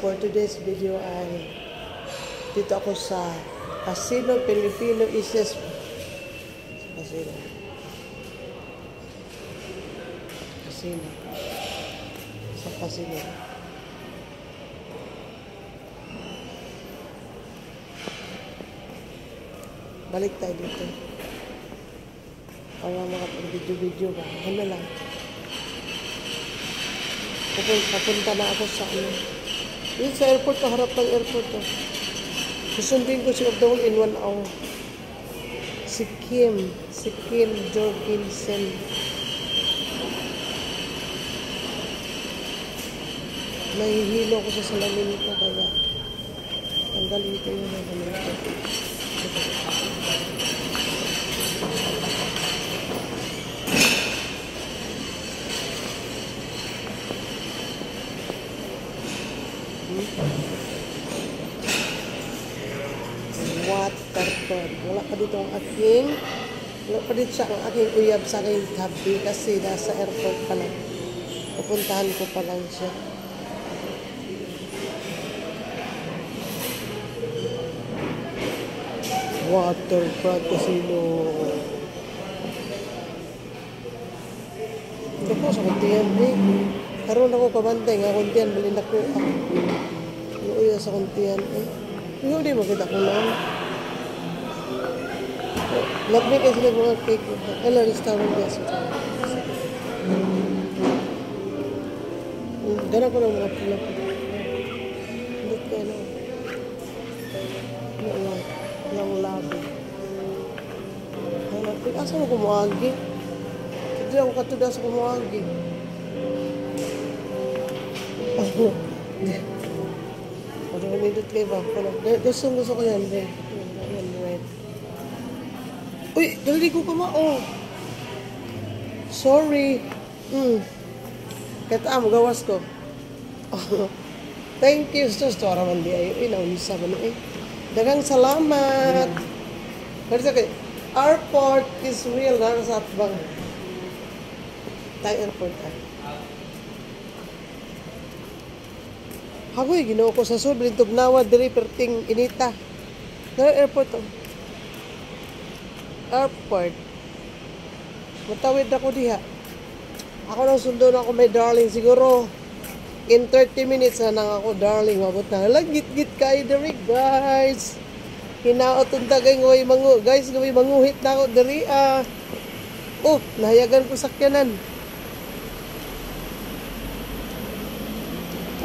for today's video ay dito ako sa Casino Filipino Isis Casino sa Casino. Balik tayo dito para makapag-video ba. Ano lang, papunta na ako sa yun sa airport, harap ng airport susundin ko si Obdawal in 1 hour. Si Kim Jorgensen. Nahihilo ko sa salamin ko kaya tanggalin ko yun ang waterford. Wala pa dito ang aking uyab sa aking tabi kasi nasa airport pa lang. Pupuntahan ko pa lang siya. Waterfront Casino. Hindi ko sa kuntiyan karoon ako kabantay nga kuntiyan balin ako uya sa kuntiyan hindi mo kita ko lang labnik ay sila mga cake ala restaurant niya sa gana ko ng mga pula hindi ko yung labi asa mo kumuagi hindi ako katuda sa kumuagi Ano nindot kayo ba? Gusto ko yan, red. Uy, dali ko kumao. Sorry. Kata mo, gawas ko. Thank you. Sto araman di ayo. Naunisa ba na dagang salamat. Pero sa kayo, airport is real. Nasa atbang. Tayo airport Hagoy, ginoo ko sa sud, bilintog nawa, diri perting inita. Nara airport Airport. Matawid ako diha. Ako nang sundo na ako may darling. Siguro, in 30 minutes na nang ako darling. Mabot na. Git-git kayo diri, guys. Hinaot ang tagay ngaway mangu. Guys, ngaway manguhit na ako diri. Nahayagan ko sakyanan.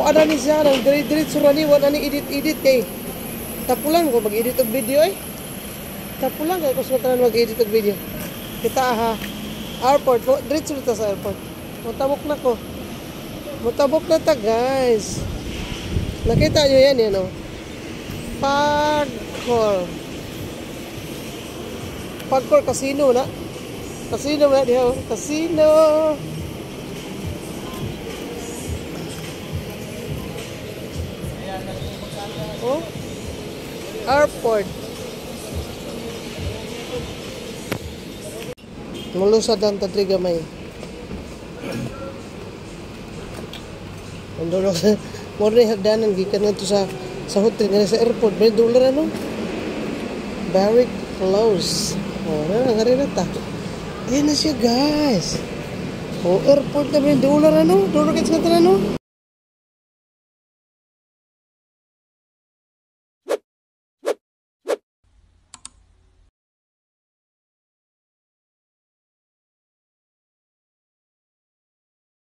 Ada ni siya nang dirit-dirit surani wala ni edit kay tapulan ko mag-edit og video tapulan kay ko sutan mag-edit og video kita airport dirit surta sa airport mutabok na ta guys nakita nyo yan Pagcor casino na diha casino airport. Malusad ang tatri gamay. Andolo sa morning hagdanan gikan ngadto sa hotel nga sa airport. May $1 Very close. Ngari na ta. Ayan na siya guys. Airport na may $1 $2 kits nga